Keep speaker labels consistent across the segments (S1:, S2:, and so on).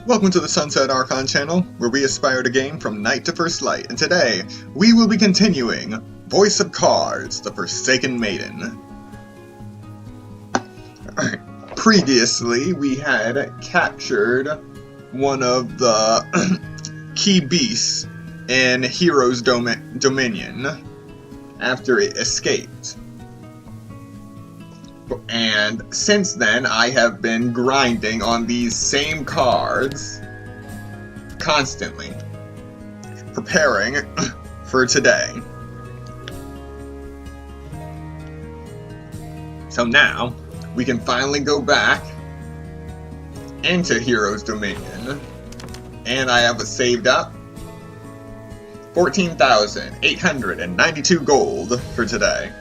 S1: Welcome to the Sunset Archon channel, where we aspire to game from night to first light, and today, we will be continuing Voice of Cards, the Forsaken Maiden. Previously, we had captured one of the key beasts in Hero's Dominion after it escaped. And since then, I have been grinding on these same cards constantly, preparing for today. So now, we can finally go back into Hero's Dominion, and I have saved up 14,892 gold for today.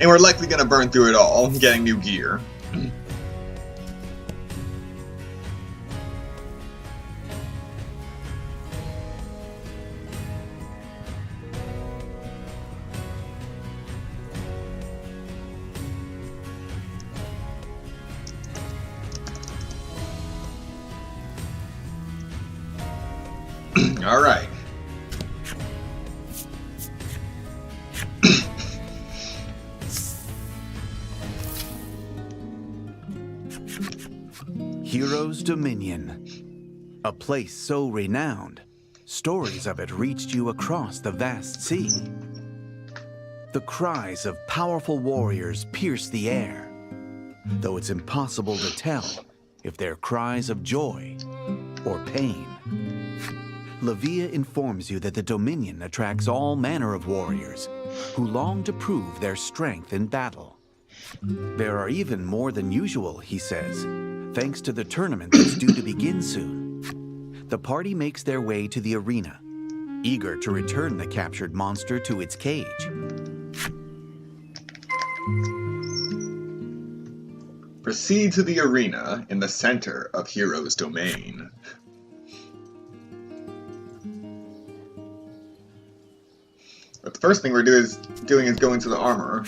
S1: And we're likely going to burn through it all, getting new gear. All right.
S2: Hero's Dominion. A place so renowned, stories of it reached you across the vast sea. The cries of powerful warriors pierce the air, though it's impossible to tell if they're cries of joy or pain. Livia informs you that the Dominion attracts all manner of warriors who long to prove their strength in battle. There are even more than usual, he says, thanks to the tournament that's due to begin soon. The party makes their way to the arena, eager to return the captured monster to its cage.
S1: Proceed to the arena in the center of Hero's Domain. But the first thing we're doing is going to the armorer.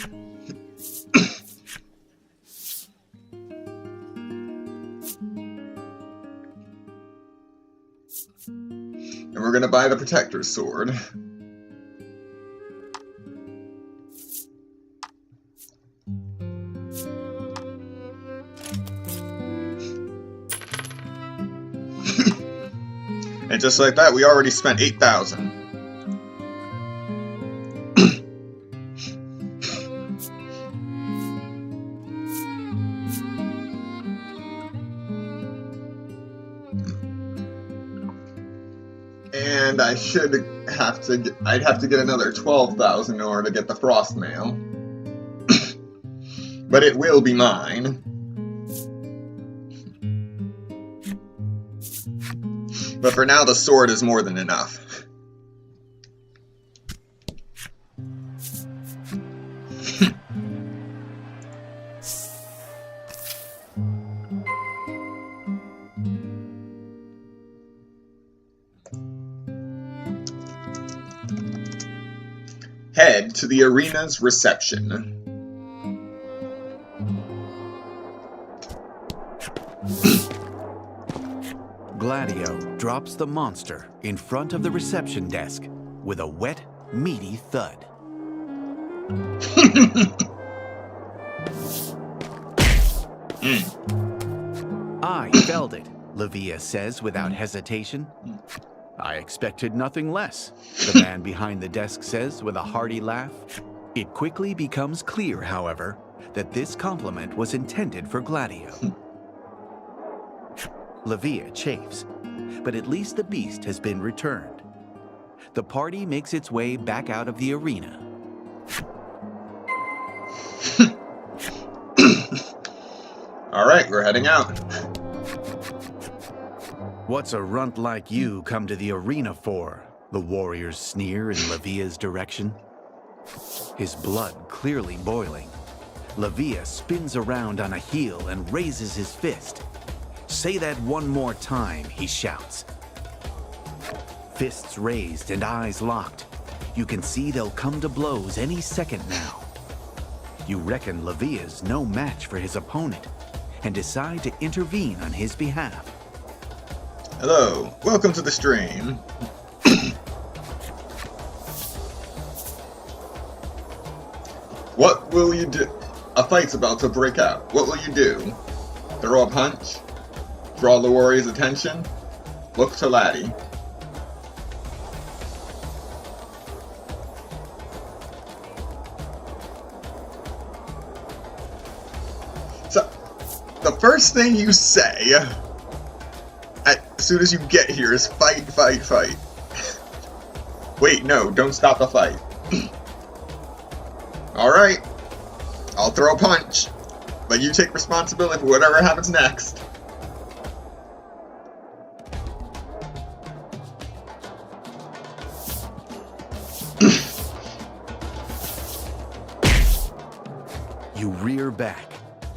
S1: And we're gonna buy the Protector's Sword. And just like that, we already spent 8,000. And I'd have to get another 12,000 in order to get the Frost Mail. But it will be mine. But for now, the sword is more than enough. Head to the arena's reception.
S2: Gladio drops the monster in front of the reception desk with a wet, meaty thud. I felled it, Livia says without hesitation. I expected nothing less, the man behind the desk says with a hearty laugh. It quickly becomes clear, however, that this compliment was intended for Gladio. Livia chafes, but at least the beast has been returned. The party makes its way back out of the arena.
S1: All right, we're heading out.
S2: What's a runt like you come to the arena for? The warriors sneer in Livia's direction. His blood clearly boiling. Livia spins around on a heel and raises his fist. Say that one more time, he shouts. Fists raised and eyes locked. You can see they'll come to blows any second now. You reckon Livia's no match for his opponent and decide to intervene on his behalf.
S1: Hello, welcome to the stream. What will you do? A fight's about to break out. What will you do? Throw a punch? Draw the warrior's attention? Look to Laddie. So, the first thing you say as soon as you get here is fight, fight, fight. Wait, no, don't stop the fight. Alright, I'll throw a punch, but you take responsibility for whatever happens next.
S2: You rear back,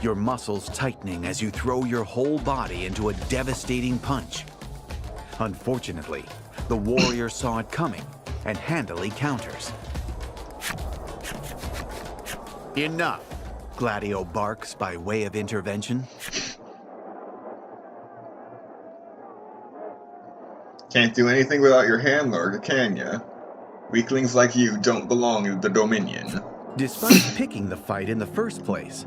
S2: your muscles tightening as you throw your whole body into a devastating punch. Unfortunately, the warrior saw it coming and handily counters. Enough, Gladio barks by way of intervention.
S1: Can't do anything without your handler, can ya? Weaklings like you don't belong in the Dominion.
S2: Despite picking the fight in the first place,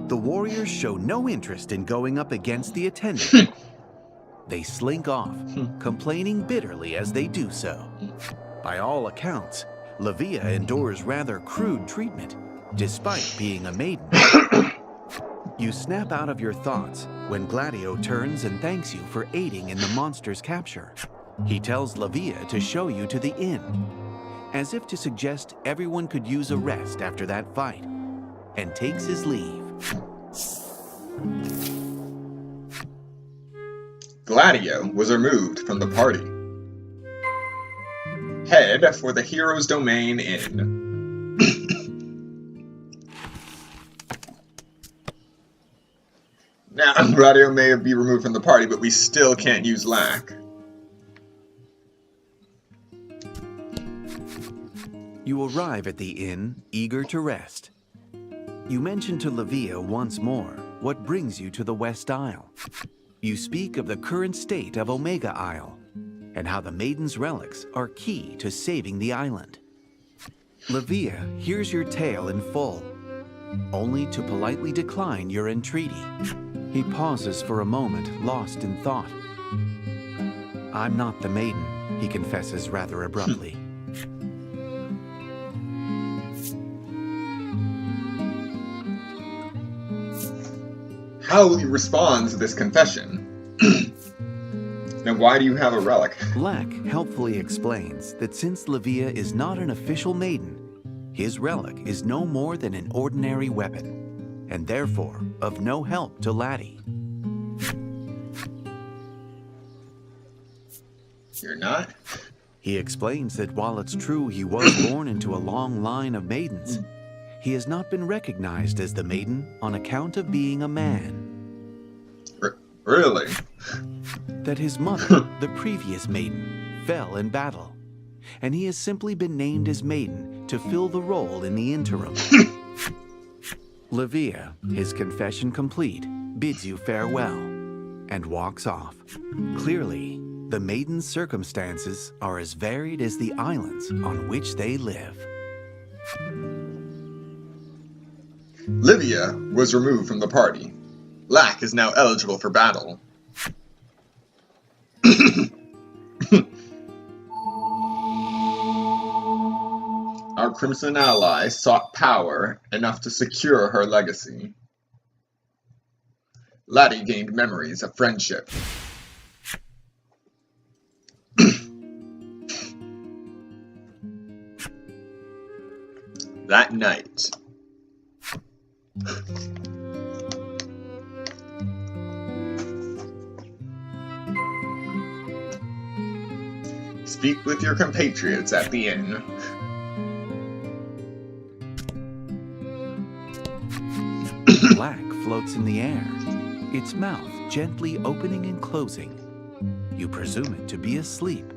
S2: the warriors show no interest in going up against the attendant. They slink off, complaining bitterly as they do so. By all accounts, Livia endures rather crude treatment, despite being a maiden. You snap out of your thoughts when Gladio turns and thanks you for aiding in the monster's capture. He tells Livia to show you to the inn, as if to suggest everyone could use a rest after that fight, and takes his leave.
S1: Gladio was removed from the party. Head for the Hero's Domain Inn. Now, Gladio may be removed from the party, but we still can't use Lack.
S2: You arrive at the inn, eager to rest. You mention to Livia once more what brings you to the West Isle. You speak of the current state of Omega Isle, and how the Maiden's relics are key to saving the island. Livia hears your tale in full, only to politely decline your entreaty. He pauses for a moment, lost in thought. I'm not the maiden, he confesses rather abruptly.
S1: How will you respond to this confession? Then why do you have a relic?
S2: Lack helpfully explains that since Livia is not an official maiden, his relic is no more than an ordinary weapon, and therefore of no help to Laddie.
S1: You're not?
S2: He explains that while it's true he was born into a long line of maidens, he has not been recognized as the maiden on account of being a man.
S1: Really?
S2: That his mother, the previous maiden, fell in battle, and he has simply been named as maiden to fill the role in the interim. Livia, his confession complete, bids you farewell and walks off. Clearly, the maiden's circumstances are as varied as the islands on which they live.
S1: Livia was removed from the party. Lack is now eligible for battle. Our Crimson ally sought power enough to secure her legacy. Laddie gained memories of friendship. That night, speak with your compatriots at the inn.
S2: Black floats in the air, its mouth gently opening and closing. You presume it to be asleep.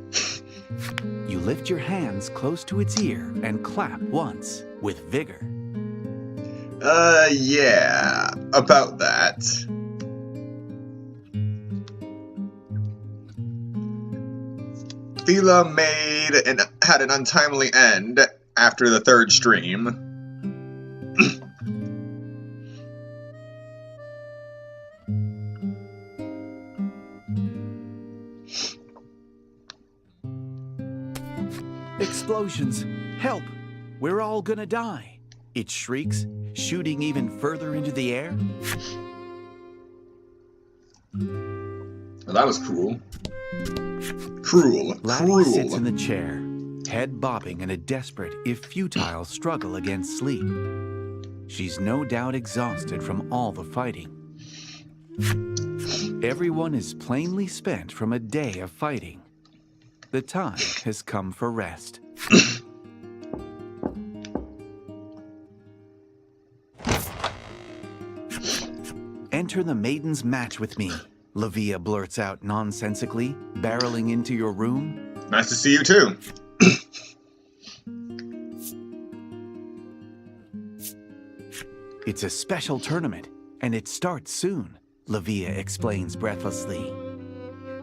S2: You lift your hands close to its ear and clap once with vigor.
S1: Yeah, about that. Thela had an untimely end after the third stream.
S2: Explosions! Help! We're all gonna die! It shrieks, shooting even further into the air.
S1: Well, that was cruel. Cruel.
S2: Laddie sits in the chair, head bobbing in a desperate, if futile, struggle against sleep. She's no doubt exhausted from all the fighting. Everyone is plainly spent from a day of fighting. The time has come for rest. Enter the maiden's match with me, Livia blurts out nonsensically, barreling into your room.
S1: Nice to see you too.
S2: It's a special tournament, and it starts soon, Livia explains breathlessly.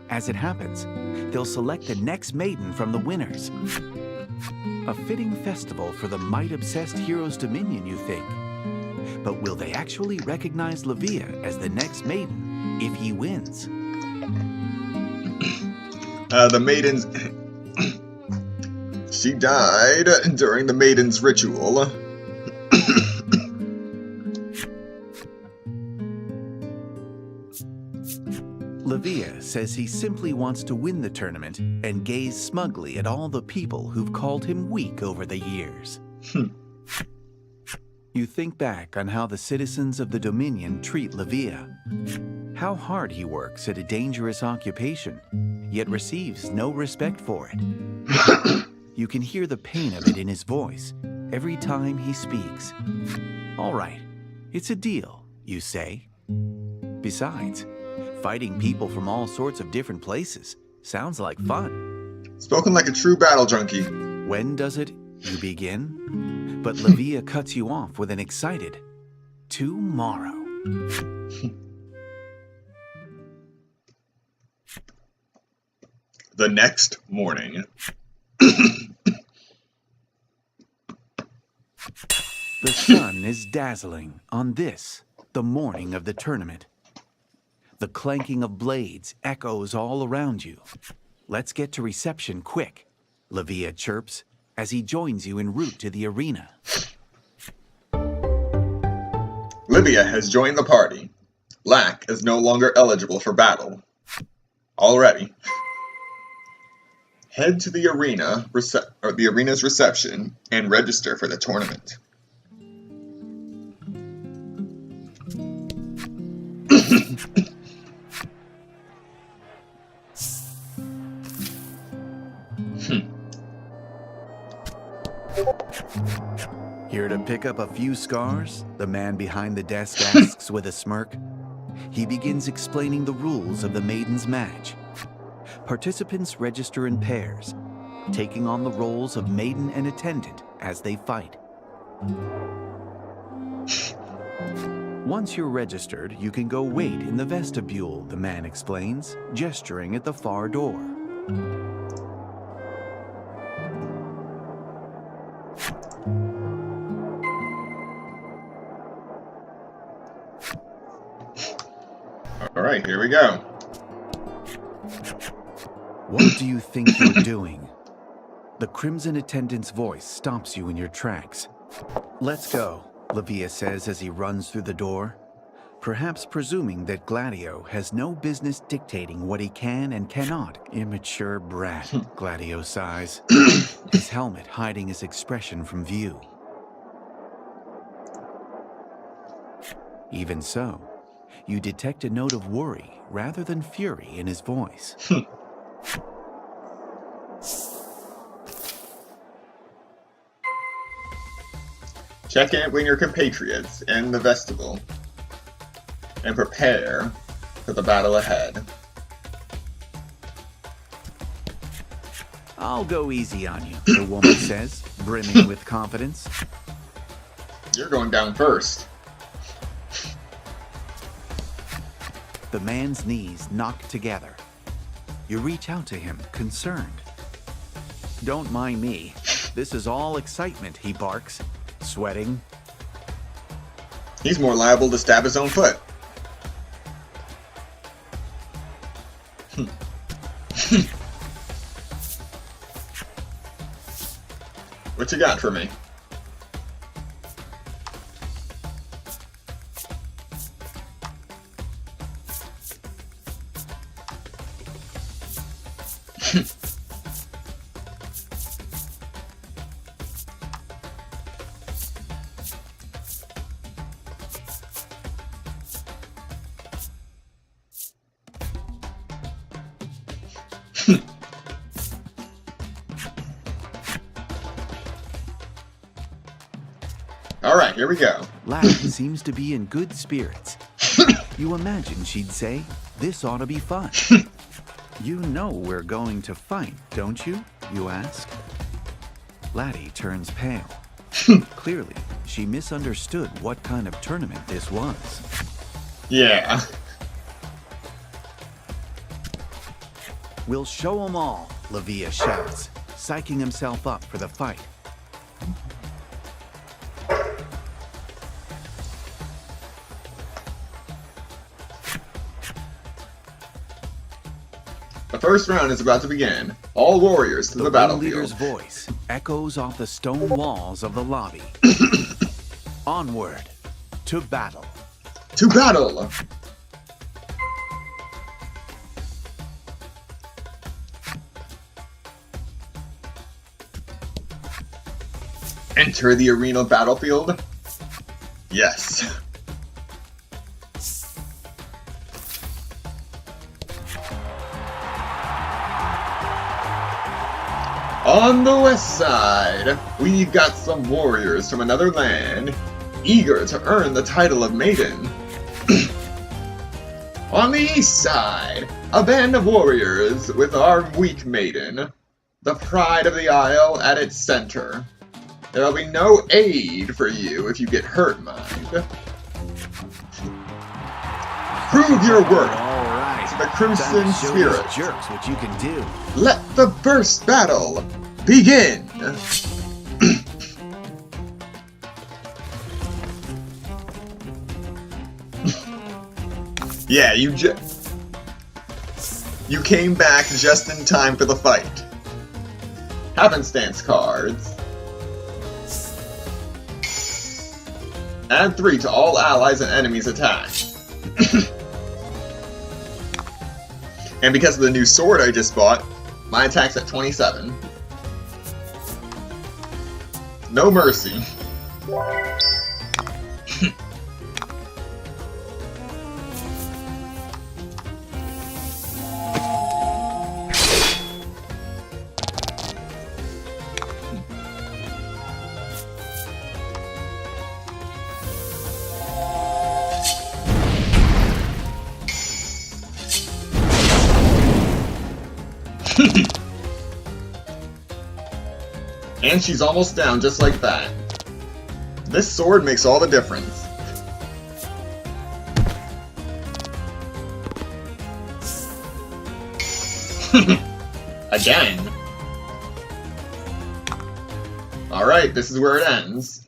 S2: As it happens, they'll select the next maiden from the winners. A fitting festival for the might-obsessed hero's dominion, you think. But will they actually recognize Livia as the next maiden if he wins?
S1: The maiden's... She died during the maiden's ritual.
S2: Livia says he simply wants to win the tournament and gaze smugly at all the people who've called him weak over the years. You think back on how the citizens of the Dominion treat Livia. How hard he works at a dangerous occupation, yet receives no respect for it. You can hear the pain of it in his voice every time he speaks. All right, it's a deal, you say. Besides, fighting people from all sorts of different places sounds like fun.
S1: Spoken like a true battle junkie.
S2: When does it? You begin. But Livia cuts you off with an excited, tomorrow.
S1: The next morning.
S2: The sun is dazzling on this, the morning of the tournament. The clanking of blades echoes all around you. Let's get to reception quick, Livia chirps as he joins you en route to the arena.
S1: Livia has joined the party. Lack is no longer eligible for battle. Already. Head to the arena, the arena's reception, and register for the tournament.
S2: Here to pick up a few scars? The man behind the desk asks with a smirk. He begins explaining the rules of the maiden's match. Participants register in pairs, taking on the roles of maiden and attendant as they fight. Once you're registered, you can go wait in the vestibule, the man explains, gesturing at the far door.
S1: All right, here we go.
S2: What do you think you're doing? The crimson attendant's voice stops you in your tracks. Let's go, Livia says as he runs through the door, perhaps presuming that Gladio has no business dictating what he can and cannot. Immature brat, Gladio sighs, his helmet hiding his expression from view. Even so, you detect a note of worry rather than fury in his voice.
S1: Check in with your compatriots in the vestibule and prepare for the battle ahead.
S2: I'll go easy on you, the woman says, brimming with confidence.
S1: You're going down first.
S2: The man's knees knock together. You reach out to him, concerned. Don't mind me. This is all excitement, he barks, sweating.
S1: He's more liable to stab his own foot. What you got for me? Alright, here we go.
S2: Laddie seems to be in good spirits. You imagine she'd say, "This ought to be fun." You know we're going to fight, don't you? You ask. Laddie turns pale. Clearly, she misunderstood what kind of tournament this was.
S1: Yeah.
S2: We'll show 'em all, Lavia shouts, psyching himself up for the fight.
S1: The first round is about to begin. All warriors to the battlefield.
S2: The leader's voice echoes off the stone walls of the lobby. Onward to battle.
S1: To battle! Enter the arena battlefield? Yes. On the west side, we've got some warriors from another land, eager to earn the title of maiden. On the east side, a band of warriors with our weak maiden, the pride of the Isle at its center. There'll be no aid for you if you get hurt, mind. Prove your worth to the Crimson Spirit.
S2: Jerks what you can do.
S1: Let the first battle begin! Yeah, you came back just in time for the fight. Happenstance cards. Add 3 to all allies and enemies attacked. And because of the new sword I just bought, my attack's at 27. No mercy. And she's almost down just like that. This sword makes all the difference. Again. Alright, this is where it ends.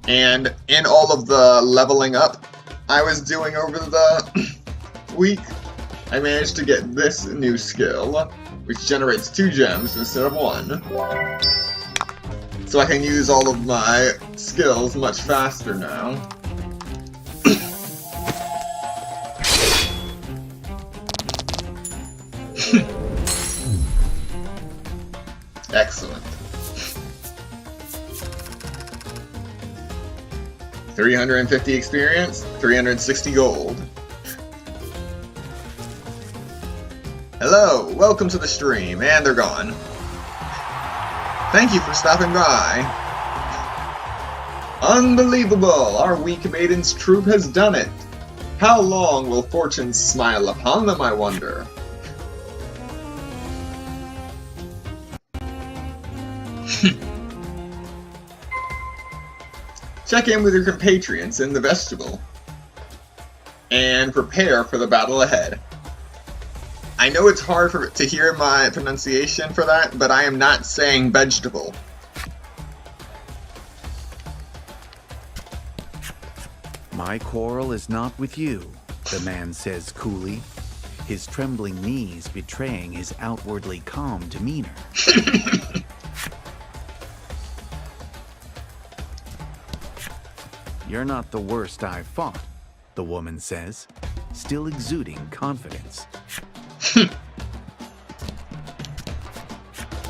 S1: And in all of the leveling up I was doing over the week, I managed to get this new skill, which generates 2 gems instead of 1. So I can use all of my skills much faster now. Excellent. 350 experience, 360 gold. Hello, welcome to the stream, and they're gone. Thank you for stopping by. Unbelievable! Our weak maiden's troop has done it. How long will fortune smile upon them, I wonder? Check in with your compatriots in the vestibule and prepare for the battle ahead. I know it's hard to hear my pronunciation for that, but I am not saying vegetable.
S2: My quarrel is not with you, the man says coolly, his trembling knees betraying his outwardly calm demeanor. You're not the worst I've fought, the woman says, still exuding confidence.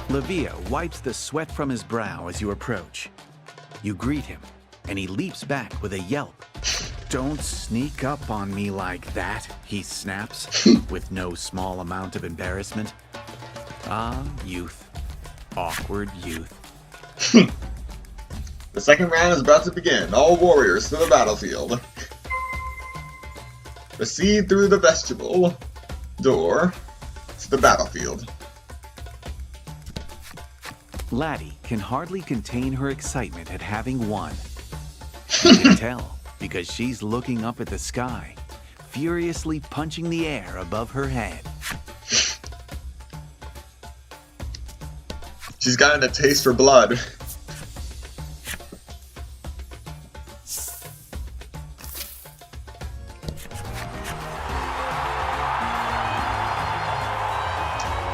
S2: Levia wipes the sweat from his brow as you approach. You greet him, and he leaps back with a yelp. Don't sneak up on me like that, he snaps, with no small amount of embarrassment. Ah, youth. Awkward youth.
S1: The second round is about to begin. All warriors to the battlefield. Proceed through the vestibule door to the battlefield.
S2: Laddie can hardly contain her excitement at having won. You can tell because she's looking up at the sky, furiously punching the air above her head.
S1: She's gotten a taste for blood.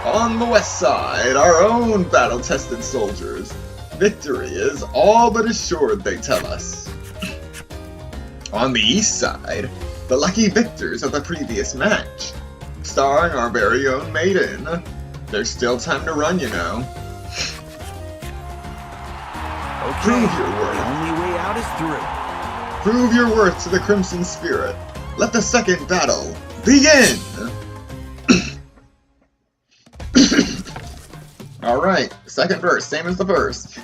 S1: On the west side, our own battle-tested soldiers. Victory is all but assured, they tell us. On the east side, the lucky victors of the previous match, starring our very own Maiden. There's still time to run, you know.
S2: Okay,
S1: Prove your worth.
S2: the only way out is through.
S1: Prove your worth to the Crimson Spirit. Let the second battle begin! Alright, second verse, same as the first.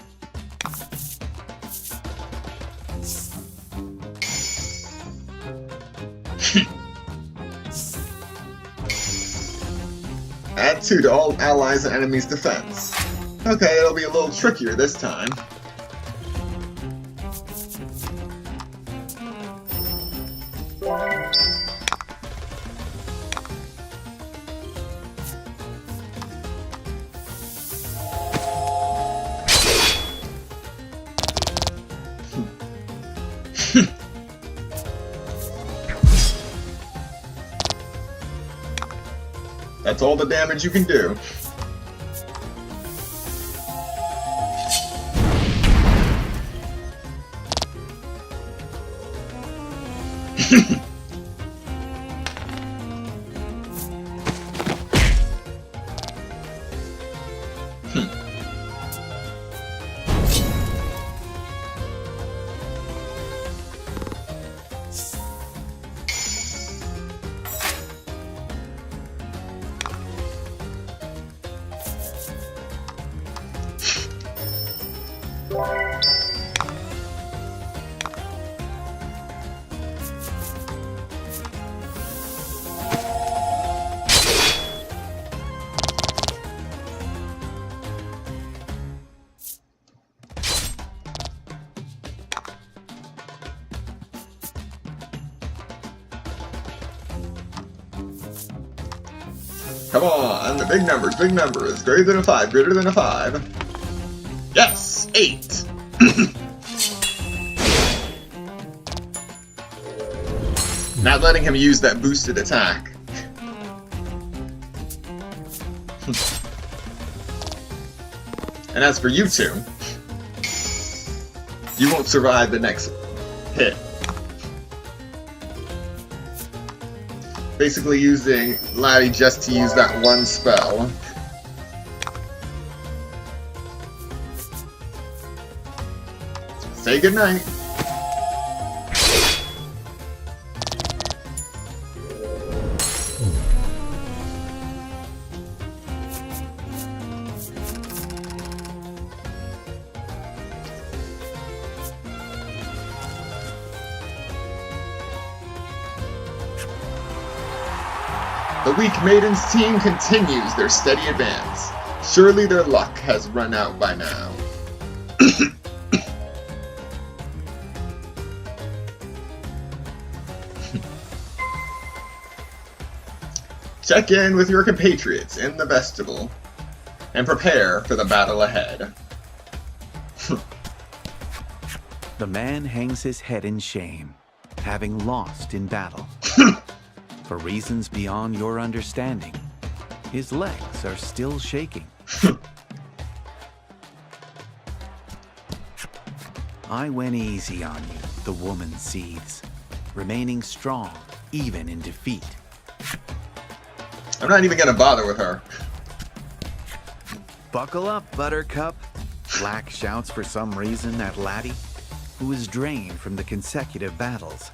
S1: Add 2 to all allies and enemies' defense. Okay, it'll be a little trickier this time. That's all the damage you can do. Come on, the big numbers. Greater than a 5, greater than a 5. Yes, 8. Not letting him use that boosted attack. And as for you two, you won't survive the next hit. Basically using Laddie just to use that one spell. Say goodnight. The weak Maiden's team continues their steady advance. Surely their luck has run out by now. Check in with your compatriots in the vestibule and prepare for the battle ahead.
S2: The man hangs his head in shame, having lost in battle. For reasons beyond your understanding, his legs are still shaking. I went easy on you, the woman seethes, remaining strong even in defeat.
S1: I'm not even gonna bother with her.
S2: Buckle up, Buttercup, Black shouts for some reason at Laddie, who is drained from the consecutive battles.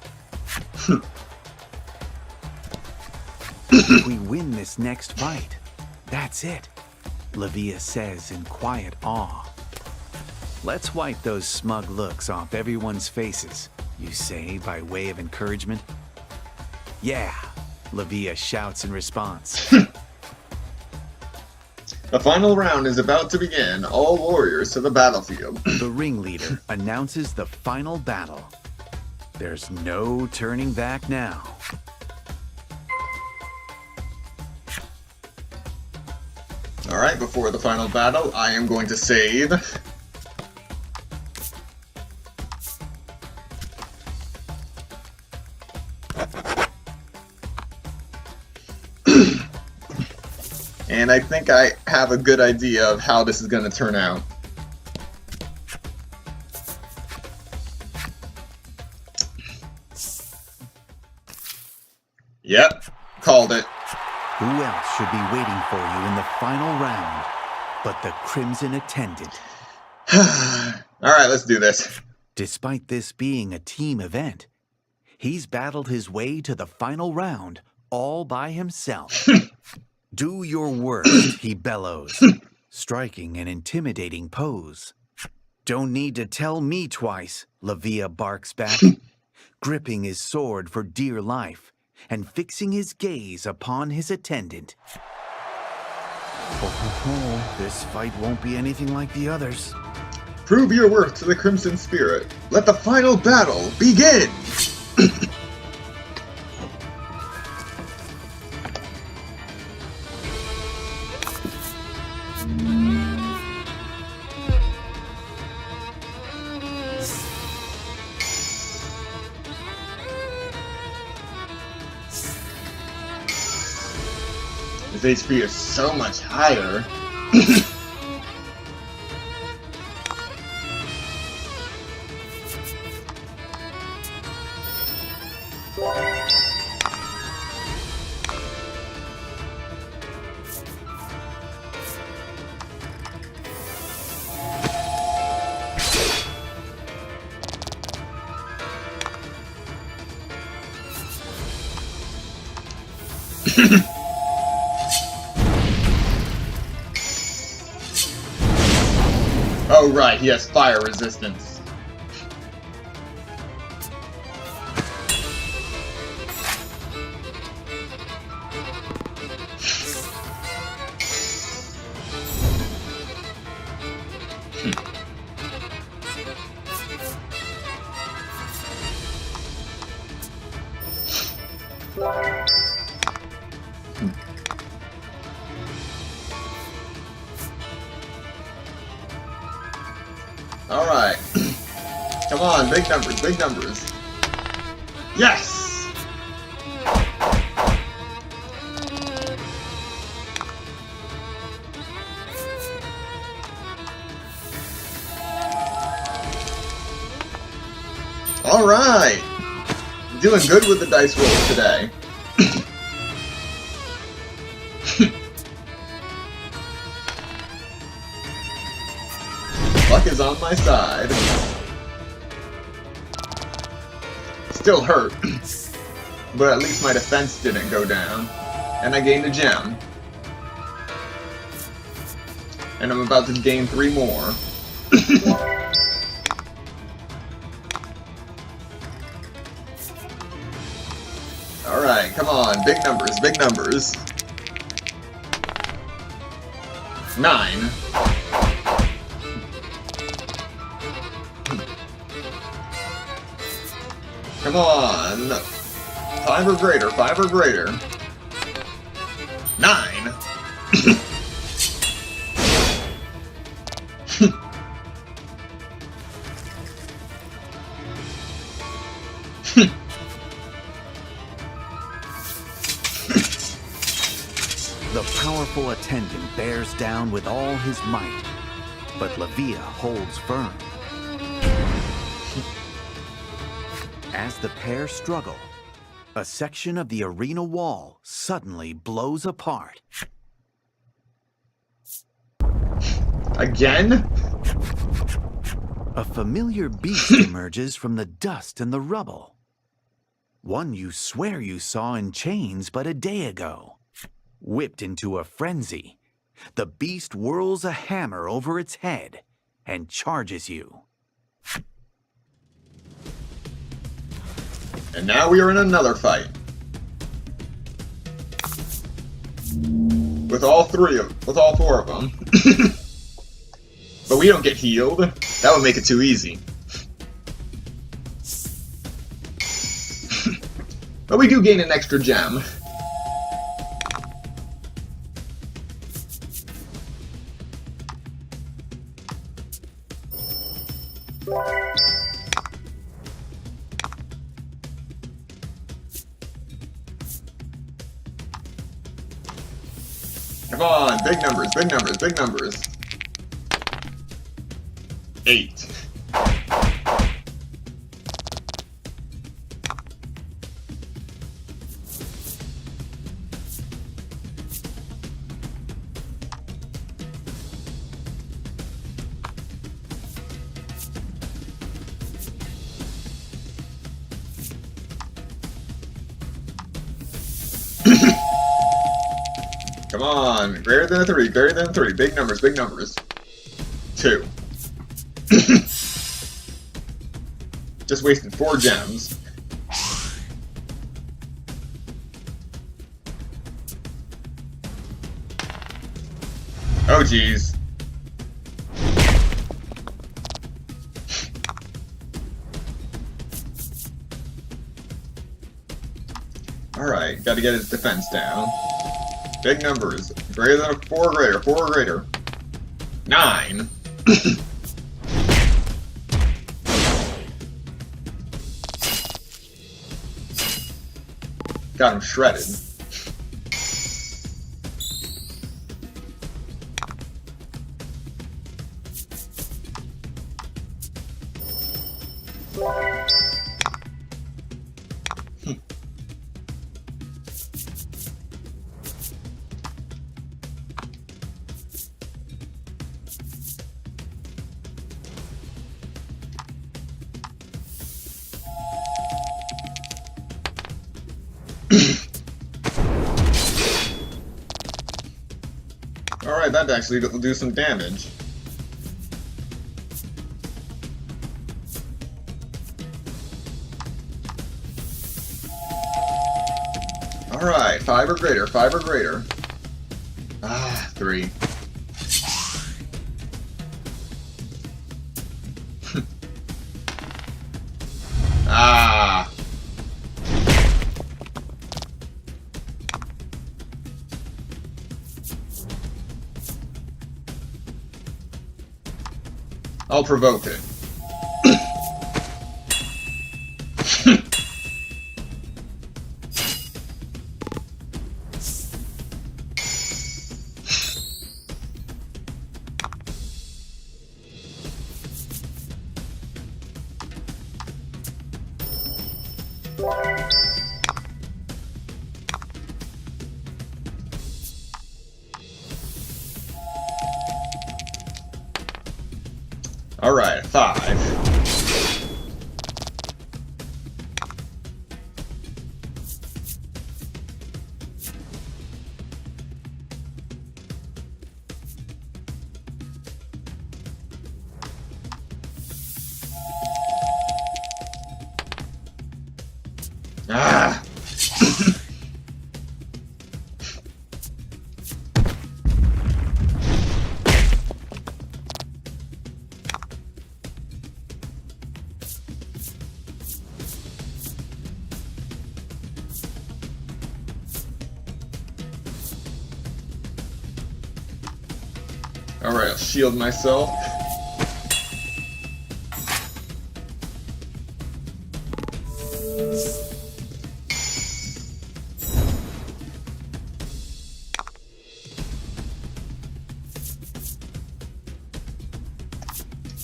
S2: If we win this next fight, that's it, Livia says in quiet awe. Let's wipe those smug looks off everyone's faces, you say by way of encouragement. Yeah, Livia shouts in response.
S1: The final round is about to begin. All warriors to the battlefield.
S2: The ringleader announces the final battle. There's no turning back now.
S1: Alright, before the final battle, I am going to save. And I think I have a good idea of how this is going to turn out. Yep, called it.
S2: Who else should be waiting for you in the final round but the Crimson Attendant?
S1: Alright, let's do this.
S2: Despite this being a team event, he's battled his way to the final round all by himself. Do your worst, he bellows, striking an intimidating pose. Don't need to tell me twice, Livia barks back, gripping his sword for dear life and fixing his gaze upon his attendant. Oh, this fight won't be anything like the others.
S1: Prove your worth to the Crimson Spirit. Let the final battle begin! His HP is so much higher. Oh right, he has fire resistance. Alright. Come on, big numbers, big numbers. Yes! Alright! Doing good with the dice rolls today. Luck is on my side. Still hurt, but at least my defense didn't go down, and I gained a gem. And I'm about to gain 3 more. Alright, come on, big numbers, big numbers. 9. Come on! 5 or greater, 5 or greater. 9.
S2: The powerful attendant bears down with all his might, but Lavia holds firm. As the pair struggle, a section of the arena wall suddenly blows apart.
S1: Again?
S2: A familiar beast emerges from the dust and the rubble. One you swear you saw in chains but a day ago. Whipped into a frenzy, the beast whirls a hammer over its head and charges you.
S1: And now we are in another fight. With all 4 of them. But we don't get healed. That would make it too easy. But we do gain an extra gem. Come on, big numbers, big numbers, big numbers. 8. Come on, greater than a 3, greater than a 3, big numbers, big numbers. 2. Just wasted 4 gems. Oh geez. Alright, gotta get his defense down. Big numbers. Greater than a 4 greater. 4 greater. 9. Got him shredded. Alright, that actually will do some damage. Alright, 5 or greater, 5 or greater. Ah, 3. Ah. I'll provoke it. Alright, 5. Ah! Alright, I'll shield myself.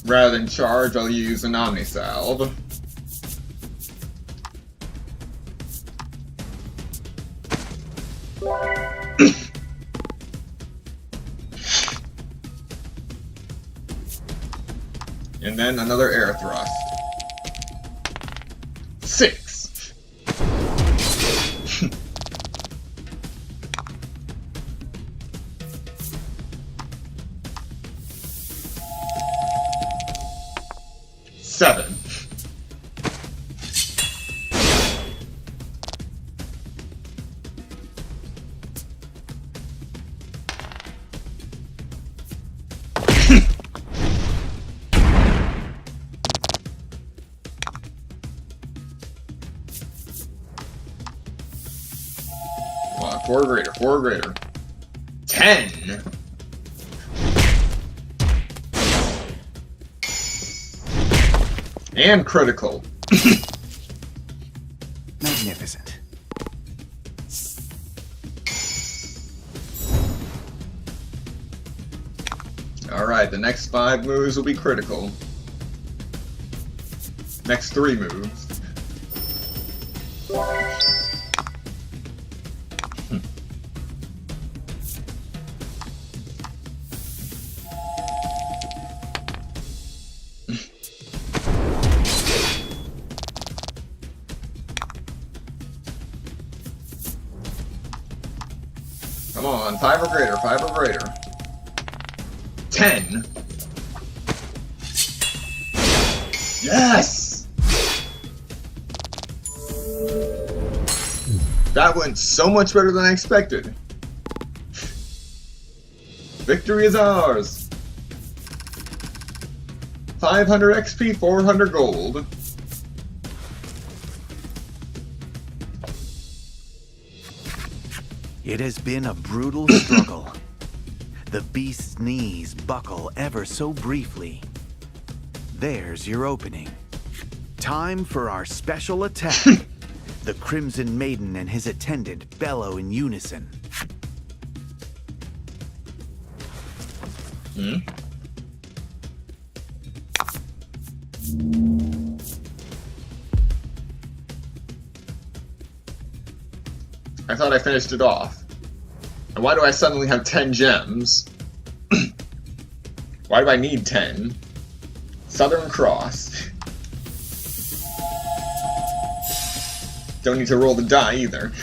S1: Rather than charge, I'll use an Omni Salve. And then another air thrust. 6. Seven. Come on, 4 greater, 4 greater. 10. And critical.
S2: Magnificent.
S1: Alright, the next 5 moves will be critical. Next 3 moves. Come on, 5 or greater, 5 or greater. 10. Yes! That went so much better than I expected. Victory is ours. 500 XP, 400 gold.
S2: It has been a brutal struggle. The beast's knees buckle ever so briefly. There's your opening. Time for our special attack. The Crimson Maiden and his attendant bellow in unison.
S1: I thought I finished it off. And why do I suddenly have 10 gems? Why do I need 10? Southern Cross. Don't need to roll the die either.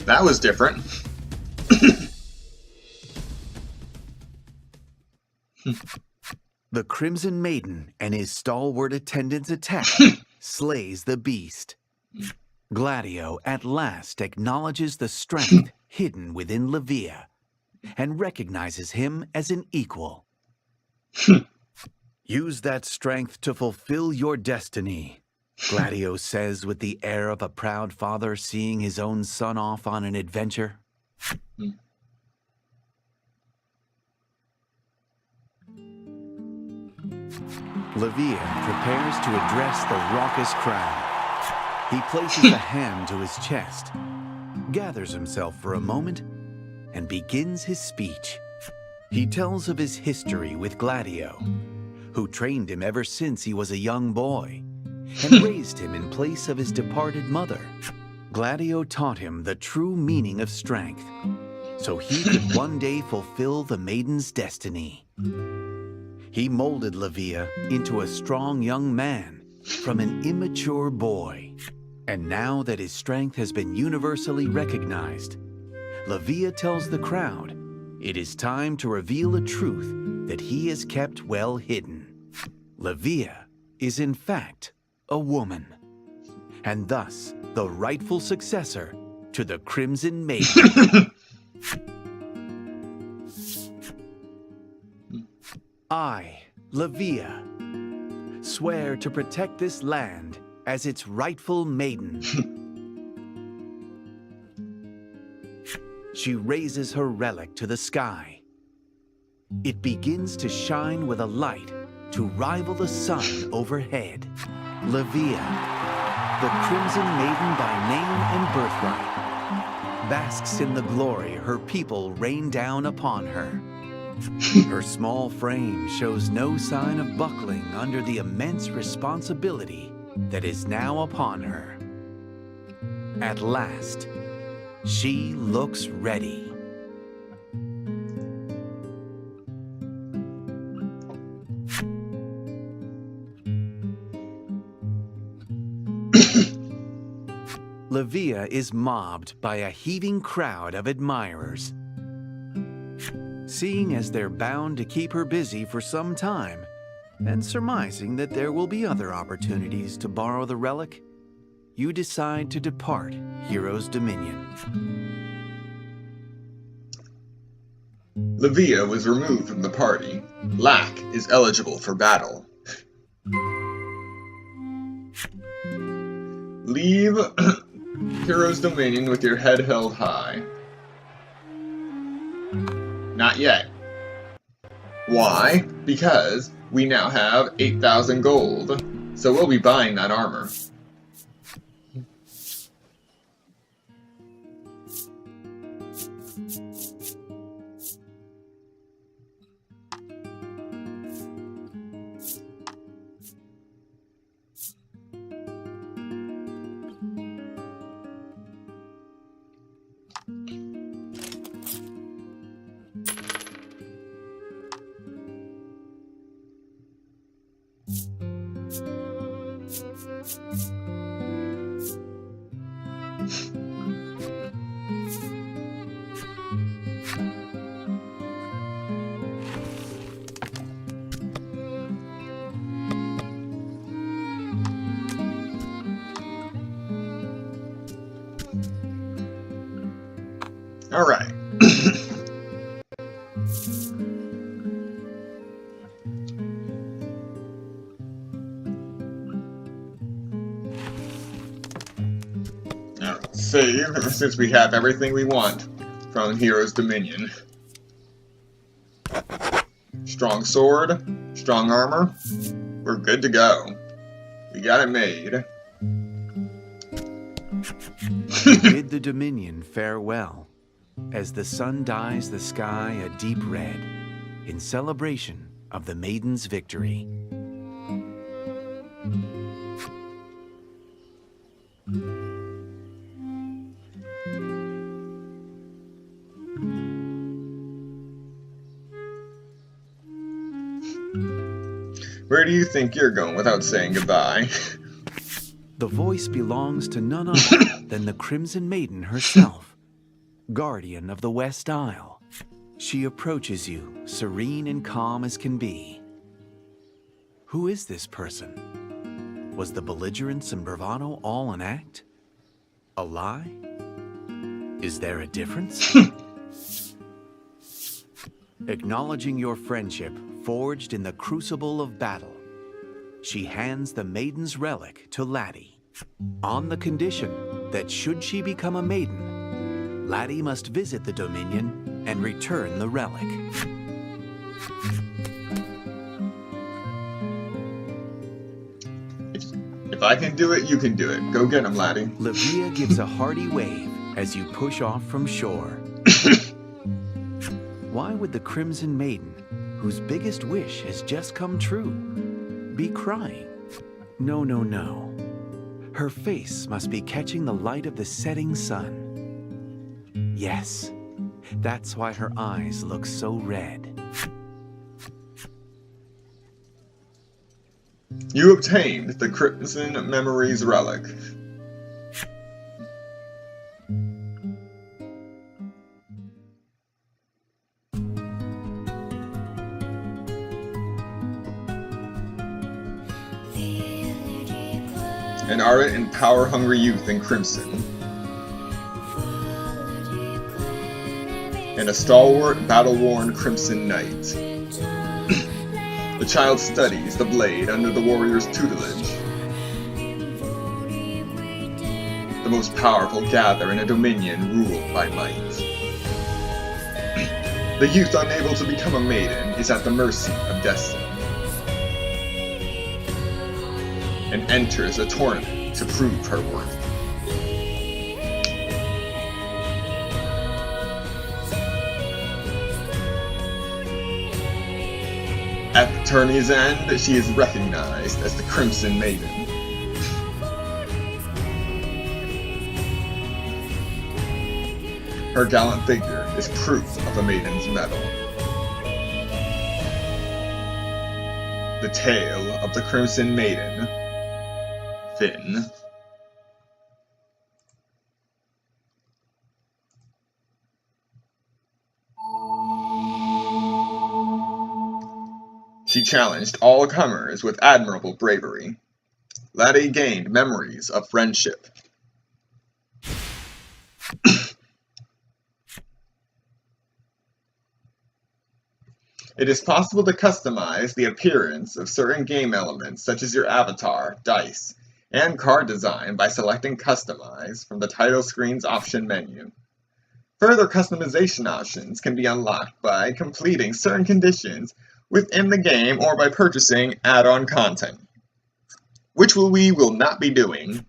S1: That was different.
S2: The Crimson Maiden and his stalwart attendant's attack slays the beast. Gladio at last acknowledges the strength hidden within Livia and recognizes him as an equal. Use that strength to fulfill your destiny, Gladio says with the air of a proud father seeing his own son off on an adventure. Livia prepares to address the raucous crowd. He places a hand to his chest, gathers himself for a moment, and begins his speech. He tells of his history with Gladio, who trained him ever since he was a young boy, and raised him in place of his departed mother. Gladio taught him the true meaning of strength, so he could one day fulfill the maiden's destiny. He molded Livia into a strong young man from an immature boy. And now that his strength has been universally recognized, Livia tells the crowd it is time to reveal a truth that he has kept well hidden. Livia is in fact a woman, and thus the rightful successor to the Crimson Maiden. I, Livia, swear to protect this land as its rightful maiden. She raises her relic to the sky. It begins to shine with a light to rival the sun overhead. Livia, the Crimson Maiden by name and birthright, basks in the glory her people rain down upon her. Her small frame shows no sign of buckling under the immense responsibility that is now upon her. At last, she looks ready. Livia is mobbed by a heaving crowd of admirers. Seeing as they're bound to keep her busy for some time, and surmising that there will be other opportunities to borrow the relic, you decide to depart Hero's Dominion.
S1: Livia was removed from the party. Lack is eligible for battle. Leave Hero's Dominion with your head held high. Not yet. Why? Because we now have 8,000 gold, so we'll be buying that armor. All right. Now, save, since we have everything we want from Hero's Dominion. Strong sword, strong armor, we're good to go. We got it made.
S2: Bid the Dominion farewell, as the sun dyes the sky a deep red, in celebration of the Maiden's victory.
S1: Where do you think you're going without saying goodbye?
S2: The voice belongs to none other than the Crimson Maiden herself, guardian of the West Isle. She approaches you, serene and calm as can be. Who is this person? Was the belligerence and bravado all an act? A lie? Is there a difference? Acknowledging your friendship forged in the crucible of battle, she hands the Maiden's relic to Laddie, on the condition that should she become a maiden, Laddie must visit the Dominion and return the relic.
S1: If I can do it, you can do it. Go get him, Laddie.
S2: Livia gives a hearty wave as you push off from shore. Why would the Crimson Maiden, whose biggest wish has just come true, be crying? No, no, no. Her face must be catching the light of the setting sun. Yes, that's why her eyes look so red.
S1: You obtained the Crimson Memories relic. An ardent and power-hungry youth in crimson, and a stalwart, battle-worn crimson knight. The child studies the blade under the warrior's tutelage. The most powerful gather in a dominion ruled by might. The youth unable to become a maiden is at the mercy of destiny, and enters a tournament to prove her worth. At the tourney's end, she is recognized as the Crimson Maiden. Her gallant figure is proof of a maiden's mettle. The tale of the Crimson Maiden, Finn. She challenged all comers with admirable bravery. Laddie gained memories of friendship. It is possible to customize the appearance of certain game elements such as your avatar, dice, and card design by selecting Customize from the title screen's option menu. Further customization options can be unlocked by completing certain conditions within the game or by purchasing add-on content, which we will not be doing.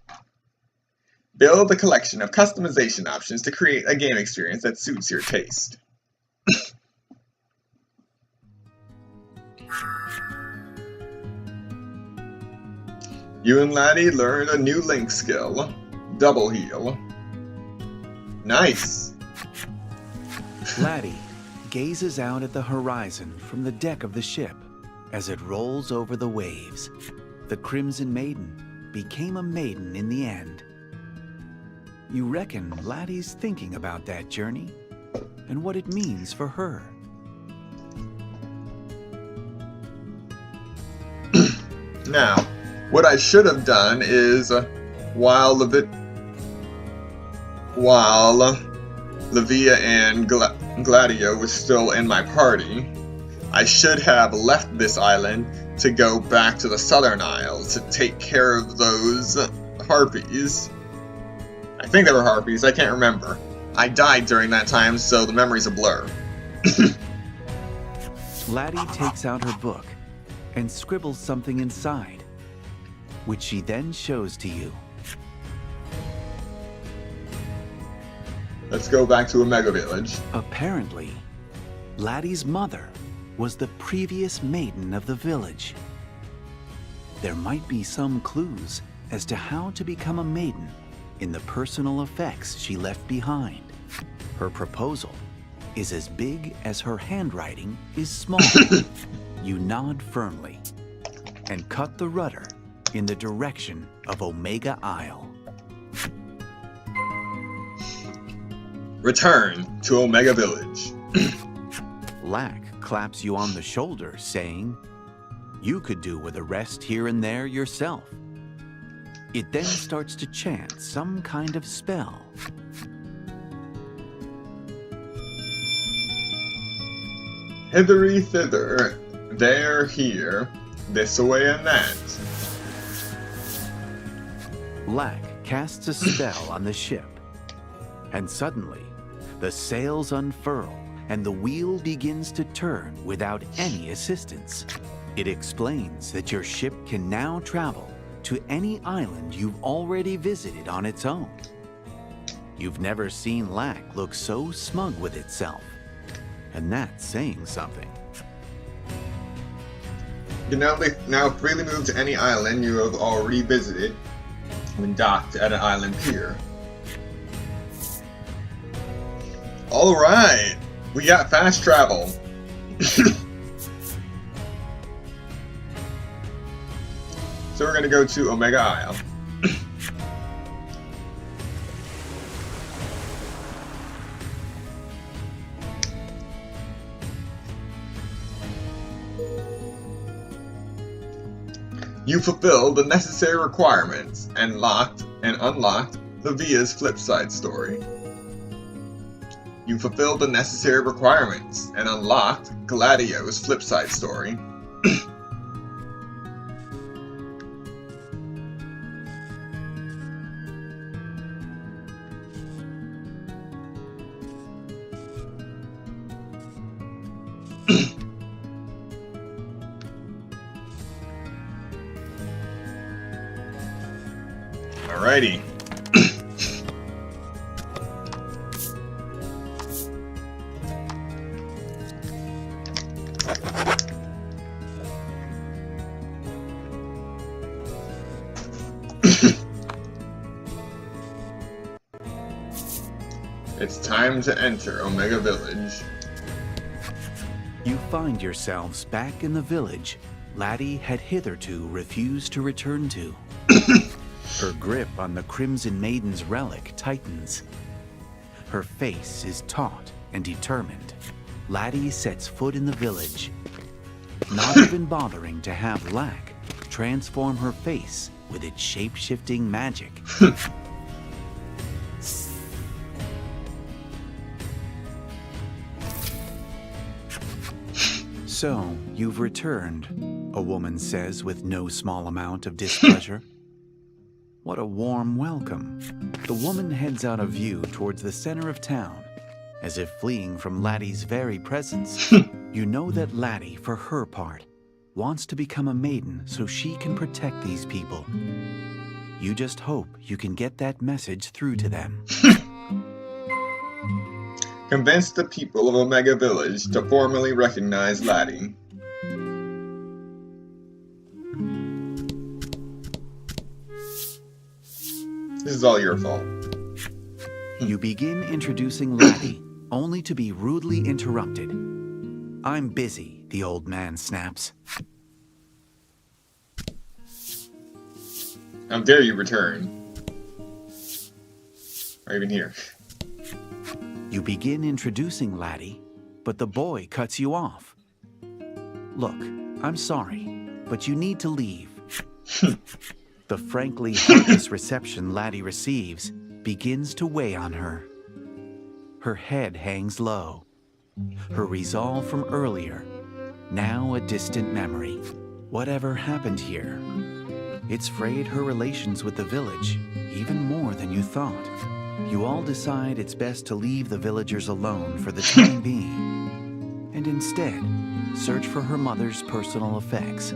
S1: Build a collection of customization options to create a game experience that suits your taste. You and Laddie learned a new Link skill, Double Heal. Nice!
S2: Laddie gazes out at the horizon from the deck of the ship as it rolls over the waves. The Crimson Maiden became a maiden in the end. You reckon Laddie's thinking about that journey and what it means for her.
S1: Now, what I should have done is, while Levia and Gladio was still in my party, I should have left this island to go back to the Southern Isles to take care of those harpies. I think they were harpies, I can't remember. I died during that time, so the memory's a blur.
S2: Laddie takes out her book and scribbles something inside, which she then shows to you.
S1: Let's go back to Omega Village.
S2: Apparently, Laddie's mother was the previous maiden of the village. There might be some clues as to how to become a maiden in the personal effects she left behind. Her proposal is as big as her handwriting is small. You nod firmly and cut the rudder in the direction of Omega Isle.
S1: Return to Omega Village.
S2: Lack claps you on the shoulder, saying, "You could do with a rest here and there yourself." It then starts to chant some kind of spell.
S1: Hithery thither, there, here, this way and that.
S2: Lack casts a spell on the ship, and suddenly the sails unfurl and the wheel begins to turn without any assistance. It explains that your ship can now travel to any island you've already visited on its own. You've never seen Lack look so smug with itself, and that's saying something.
S1: You now freely move to any island you have already visited when docked at an island pier. Alright, we got fast travel. So we're gonna go to Omega Isle. You fulfilled the necessary requirements and unlocked Levia's flipside story. You fulfilled the necessary requirements and unlocked Gladio's flipside story. Alrighty. It's time to enter Omega Village.
S2: You find yourselves back in the village Laddie had hitherto refused to return to. Her grip on the Crimson Maiden's relic tightens. Her face is taut and determined. Laddie sets foot in the village, not even bothering to have Lack transform her face with its shape-shifting magic. So, you've returned, a woman says with no small amount of displeasure. What a warm welcome. The woman heads out of view towards the center of town, as if fleeing from Laddie's very presence. You know that Laddie, for her part, wants to become a maiden so she can protect these people. You just hope you can get that message through to them.
S1: Convince the people of Omega Village to formally recognize Laddie. This is all your fault.
S2: You begin introducing Laddie, only to be rudely interrupted. I'm busy, the old man snaps.
S1: How dare you return? Or even here.
S2: You begin introducing Laddie, but the boy cuts you off. Look, I'm sorry, but you need to leave. The frankly heartless reception Laddie receives begins to weigh on her. Her head hangs low. Her resolve from earlier, now a distant memory. Whatever happened here? It's frayed her relations with the village, even more than you thought. You all decide it's best to leave the villagers alone for the time being, and instead, search for her mother's personal effects.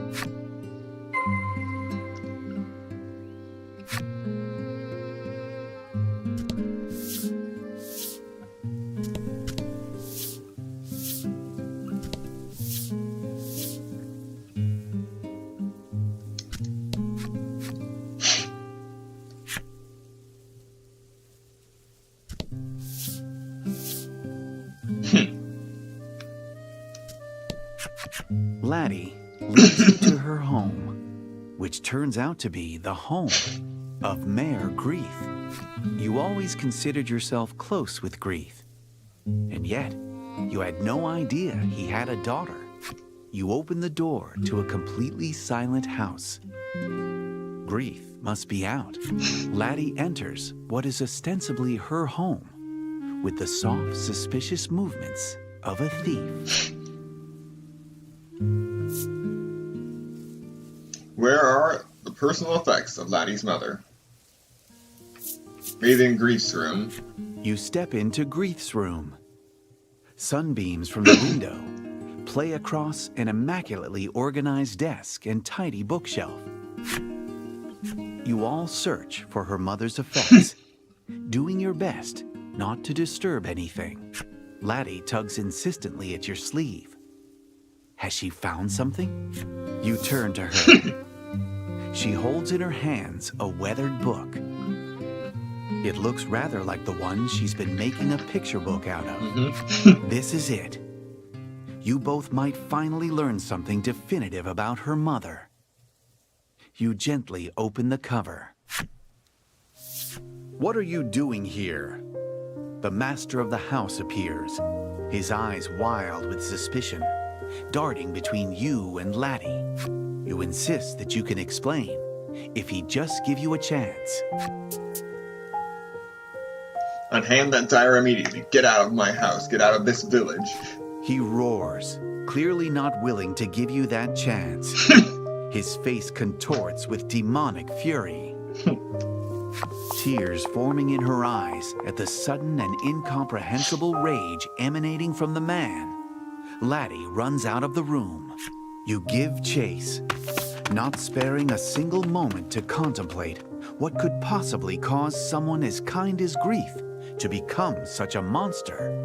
S2: Laddie leads you to her home, which turns out to be the home of Mayor Grieth. You always considered yourself close with Grieth, and yet you had no idea he had a daughter. You open the door to a completely silent house. Grieth must be out. Laddie enters what is ostensibly her home, with the soft, suspicious movements of a thief.
S1: Where are the personal effects of Laddie's mother? Maybe in Grief's room.
S2: You step into Grieth's room. Sunbeams from the window play across an immaculately organized desk and tidy bookshelf. You all search for her mother's effects, doing your best not to disturb anything. Laddie tugs insistently at your sleeve. Has she found something? You turn to her. She holds in her hands a weathered book. It looks rather like the one she's been making a picture book out of. This is it. You both might finally learn something definitive about her mother. You gently open the cover. What are you doing here? The master of the house appears, his eyes wild with suspicion, darting between you and Laddie. You insist that you can explain, if he'd just give you a chance.
S1: Unhand that dagger immediately. Get out of my house. Get out of this village.
S2: He roars, clearly not willing to give you that chance. His face contorts with demonic fury. Tears forming in her eyes at the sudden and incomprehensible rage emanating from the man. Laddie runs out of the room. You give chase, not sparing a single moment to contemplate what could possibly cause someone as kind as Grief to become such a monster.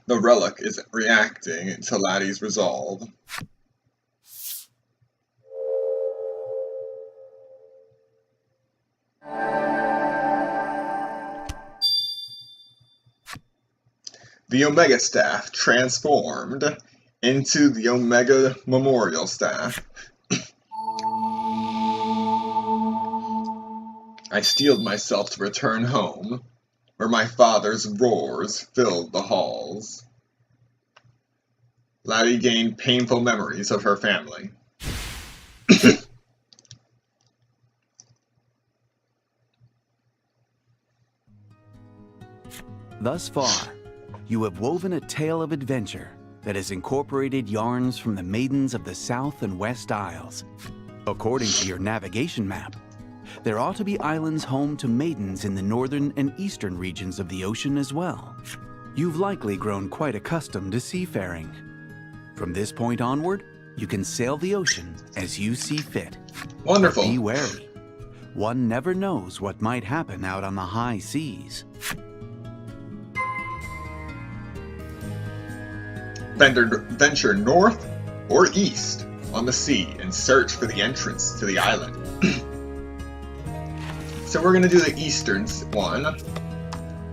S1: The relic is reacting to Laddie's resolve. The Omega Staff transformed into the Omega Memorial Staff. I steeled myself to return home, where my father's roars filled the halls. Laddie gained painful memories of her family.
S2: Thus far, you have woven a tale of adventure that has incorporated yarns from the maidens of the South and West Isles. According to your navigation map, there ought to be islands home to maidens in the northern and eastern regions of the ocean as well. You've likely grown quite accustomed to seafaring. From this point onward, you can sail the ocean as you see fit.
S1: Wonderful.
S2: Be wary. One never knows what might happen out on the high seas.
S1: Venture north or east on the sea and search for the entrance to the island. So we're going to do the eastern one.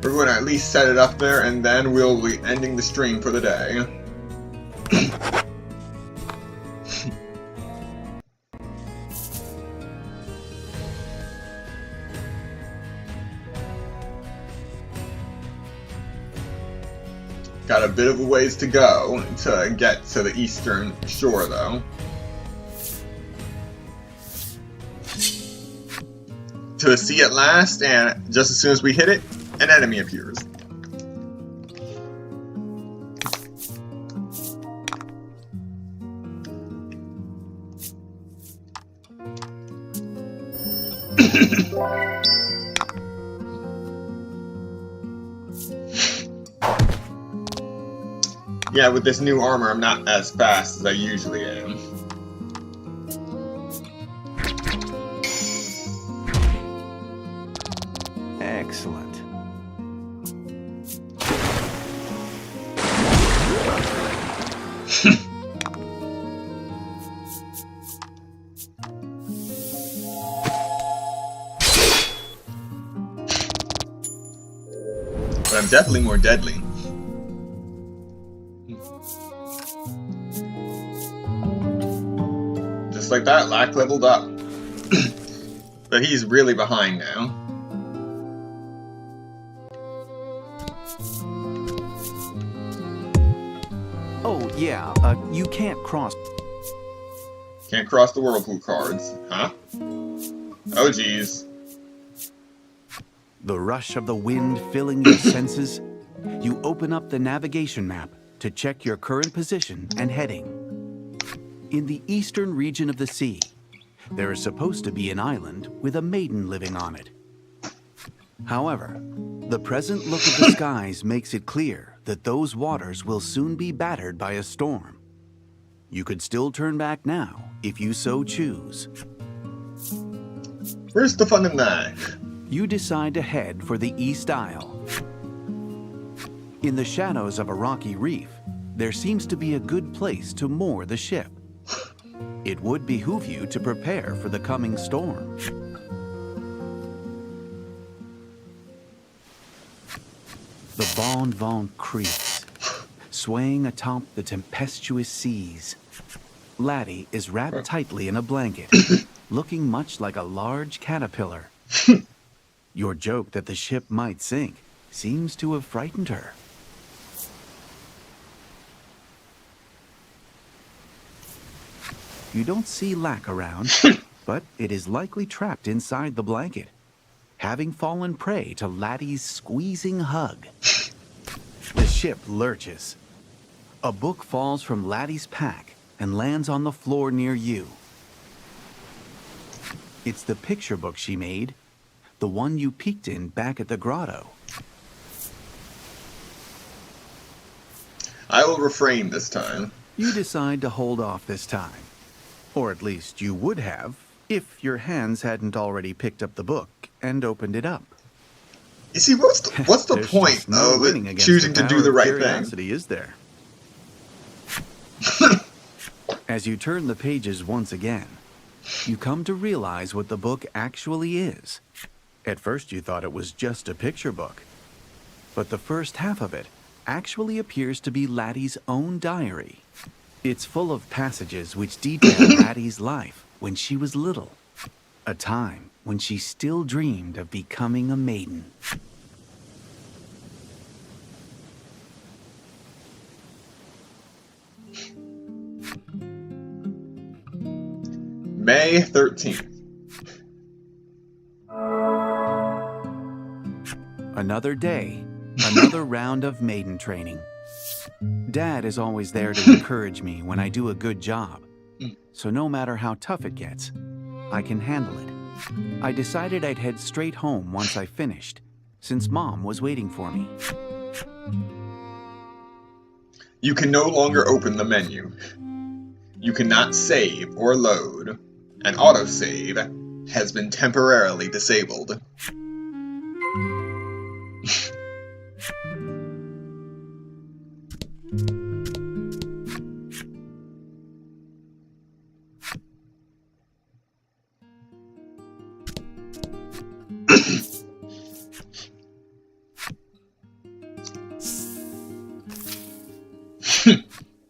S1: We're going to at least set it up there, and then we'll be ending the stream for the day. Got a bit of a ways to go to get to the eastern shore, though. To the sea at last, and just as soon as we hit it, an enemy appears. Yeah, with this new armor, I'm not as fast as I usually am.
S2: Excellent.
S1: But I'm definitely more deadly. Just like that, Lack leveled up. But he's really behind now.
S2: Oh, yeah, you can't cross.
S1: Can't cross the whirlpool cards, huh? Oh, geez.
S2: The rush of the wind filling your senses, you open up the navigation map to check your current position and heading. In the eastern region of the sea, there is supposed to be an island with a maiden living on it. However, the present look of the skies makes it clear that those waters will soon be battered by a storm. You could still turn back now if you so choose.
S1: Where's the fun in that?
S2: You decide to head for the East Isle. In the shadows of a rocky reef, there seems to be a good place to moor the ship. It would behoove you to prepare for the coming storm. The Bon Vent creaks, swaying atop the tempestuous seas. Laddie is wrapped tightly in a blanket, looking much like a large caterpillar. Your joke that the ship might sink seems to have frightened her. You don't see Lack around, but it is likely trapped inside the blanket, having fallen prey to Laddie's squeezing hug. The ship lurches. A book falls from Laddie's pack and lands on the floor near you. It's the picture book she made, the one you peeked in back at the grotto.
S1: I will refrain this time.
S2: You decide to hold off this time. Or at least you would have, if your hands hadn't already picked up the book and opened it up.
S1: You see, what's the
S2: There's
S1: point
S2: just no
S1: of
S2: winning against
S1: choosing
S2: the
S1: to do
S2: power
S1: the
S2: of
S1: right thing?
S2: curiosity, is there? As you turn the pages once again, you come to realize what the book actually is. At first you thought it was just a picture book, but the first half of it actually appears to be Laddie's own diary. It's full of passages which detail Laddie's life when she was little, a time when she still dreamed of becoming a maiden.
S1: May 13th.
S2: Another day, another round of maiden training. Dad is always there to encourage me when I do a good job, so no matter how tough it gets, I can handle it. I decided I'd head straight home once I finished, since Mom was waiting for me.
S1: You can no longer open the menu. You cannot save or load. An autosave has been temporarily disabled.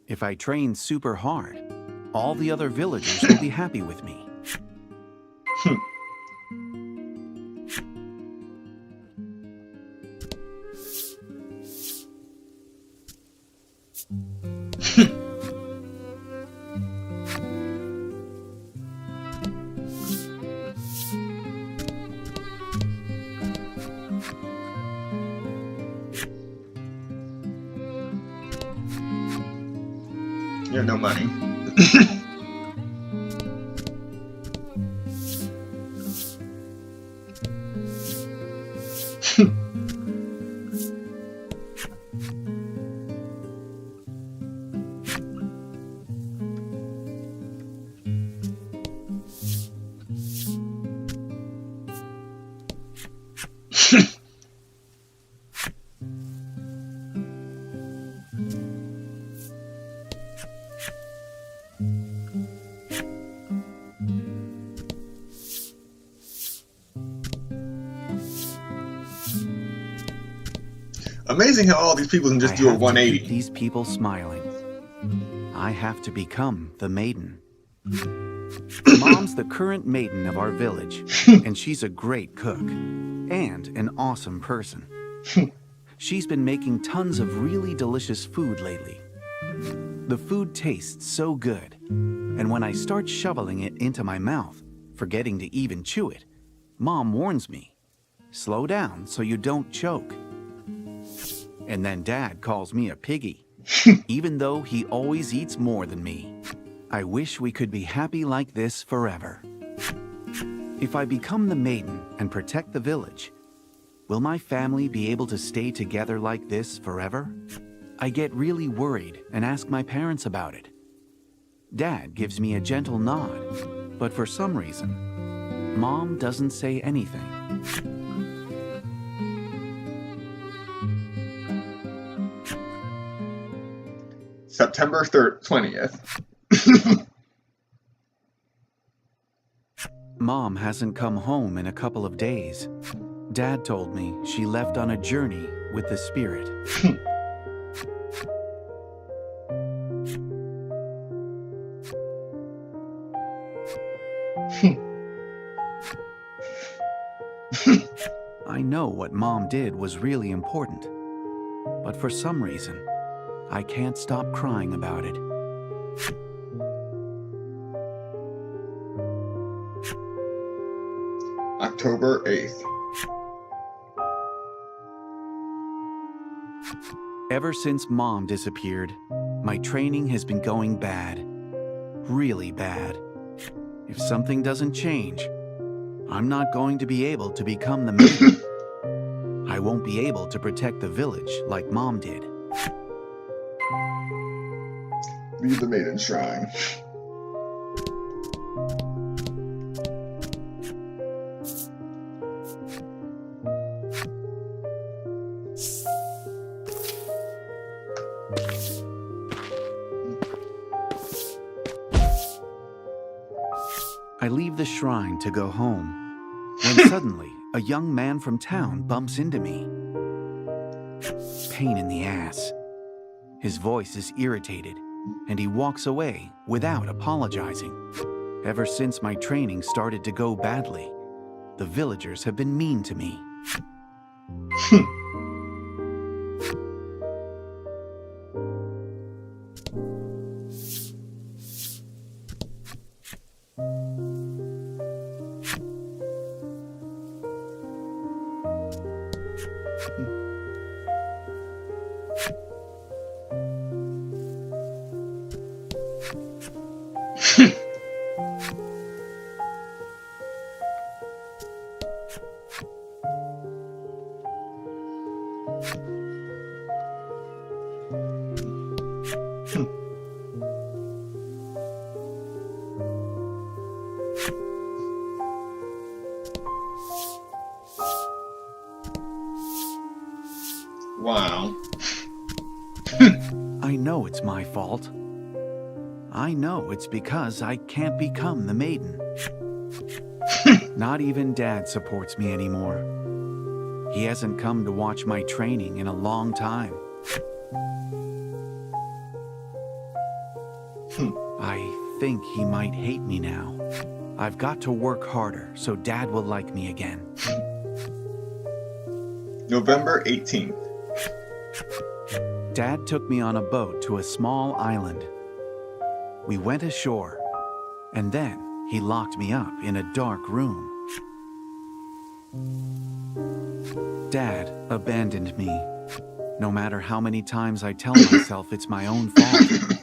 S2: If I train super hard, all the other villagers will be happy with me.
S1: You have no money. Amazing how all these people can just do a
S2: I have to
S1: 180.
S2: keep these people smiling. I have to become the maiden. Mom's the current maiden of our village, and she's a great cook and an awesome person. She's been making tons of really delicious food lately. The food tastes so good, and when I start shoveling it into my mouth, forgetting to even chew it, Mom warns me, "Slow down so you don't choke." And then Dad calls me a piggy, even though he always eats more than me. I wish we could be happy like this forever. If I become the maiden and protect the village, will my family be able to stay together like this forever? I get really worried and ask my parents about it. Dad gives me a gentle nod, but for some reason, Mom doesn't say anything.
S1: September 20th.
S2: Mom hasn't come home in a couple of days. Dad told me she left on a journey with the spirit. I know what Mom did was really important, but for some reason, I can't stop crying about it.
S1: October 8th.
S2: Ever since Mom disappeared, my training has been going bad. Really bad. If something doesn't change, I'm not going to be able to become the maiden. I won't be able to protect the village like Mom did.
S1: Leave the maiden shrine.
S2: I leave the shrine to go home, when suddenly a young man from town bumps into me. Pain in the ass. His voice is irritated, and he walks away without apologizing. Ever since my training started to go badly, the villagers have been mean to me.
S1: Wow.
S2: I know it's my fault. I know it's because I can't become the maiden. Not even Dad supports me anymore. He hasn't come to watch my training in a long time. I think he might hate me now. I've got to work harder so Dad will like me again.
S1: November 18th.
S2: Dad took me on a boat to a small island. We went ashore, and then he locked me up in a dark room. Dad abandoned me. No matter how many times I tell myself it's my own fault,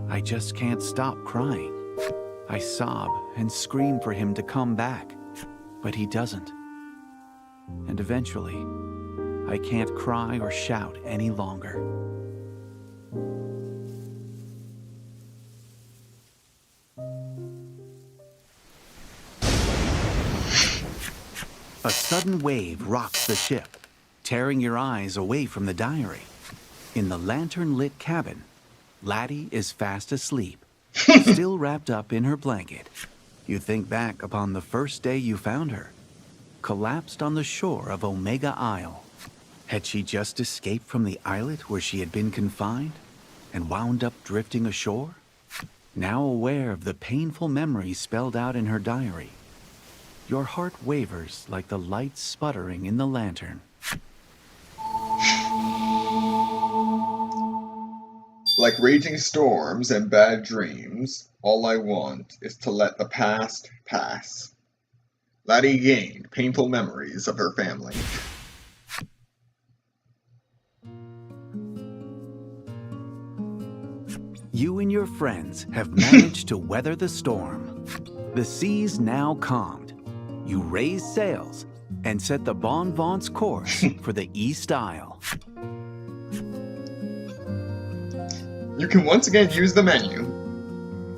S2: I just can't stop crying. I sob and scream for him to come back, but he doesn't. And eventually, I can't cry or shout any longer. A sudden wave rocks the ship, tearing your eyes away from the diary. In the lantern-lit cabin, Laddie is fast asleep, still wrapped up in her blanket. You think back upon the first day you found her, collapsed on the shore of Omega Isle. Had she just escaped from the islet where she had been confined and wound up drifting ashore? Now aware of the painful memories spelled out in her diary, your heart wavers like the light sputtering in the lantern.
S1: Like raging storms and bad dreams, all I want is to let the past pass. Laddie gained painful memories of her family.
S2: You and your friends have managed to weather the storm. The sea's now calmed. You raise sails and set the Bon Vent's course for the East Isle.
S1: You can once again use the menu.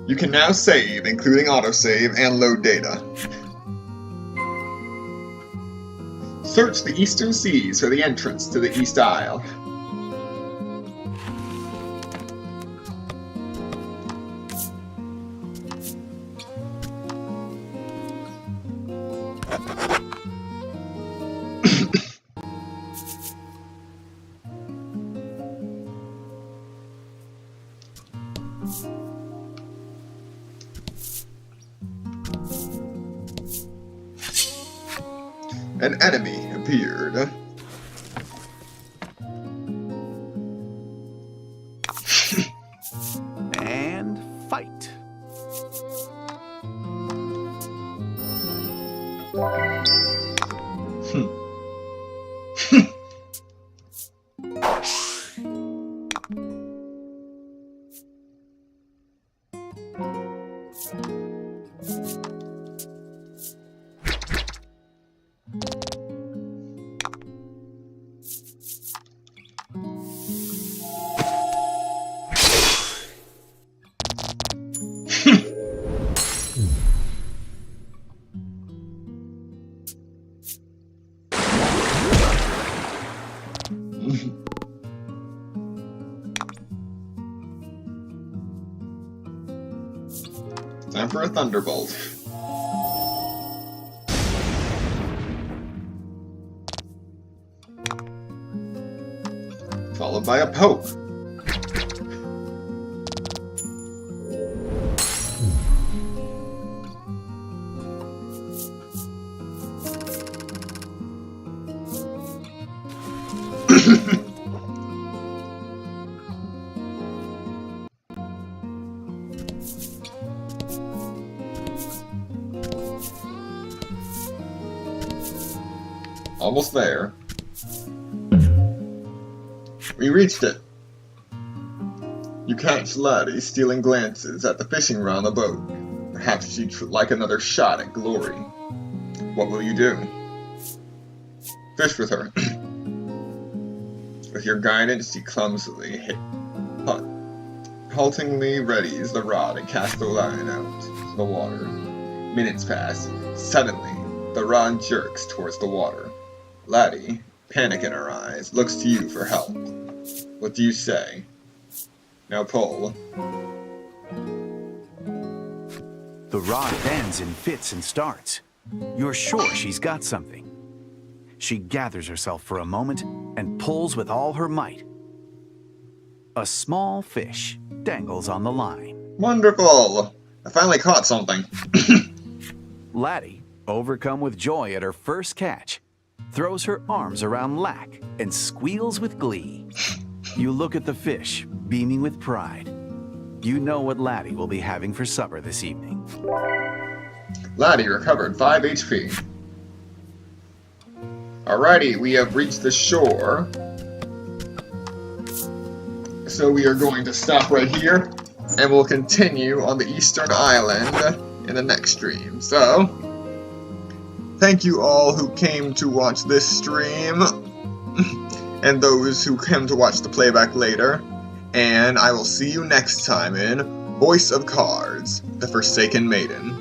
S1: You can now save, including autosave and load data. Search the eastern seas for the entrance to the East Isle. An enemy appeared.
S2: And fight.
S1: Time for a thunderbolt. Followed by a poke. Almost there. We reached it. You catch Laddie stealing glances at the fishing rod on the boat. Perhaps she'd like another shot at glory. What will you do? Fish with her. With your guidance, she clumsily haltingly readies the rod and casts the line out to the water. Minutes pass. Suddenly, the rod jerks towards the water. Laddie, panic in her eyes, looks to you for help. What do you say? Now pull.
S2: The rod bends and fits and starts. You're sure she's got something. She gathers herself for a moment and pulls with all her might. A small fish dangles on the line.
S1: Wonderful! I finally caught something.
S2: Laddie, overcome with joy at her first catch, throws her arms around Lack and squeals with glee. You look at the fish, beaming with pride. You know what Laddie will be having for supper this evening.
S1: Laddie recovered 5 HP. Alrighty, we have reached the shore. So we are going to stop right here, and we'll continue on the Eastern Island in the next stream. So, thank you all who came to watch this stream, and those who came to watch the playback later. And I will see you next time in Voice of Cards, the Forsaken Maiden.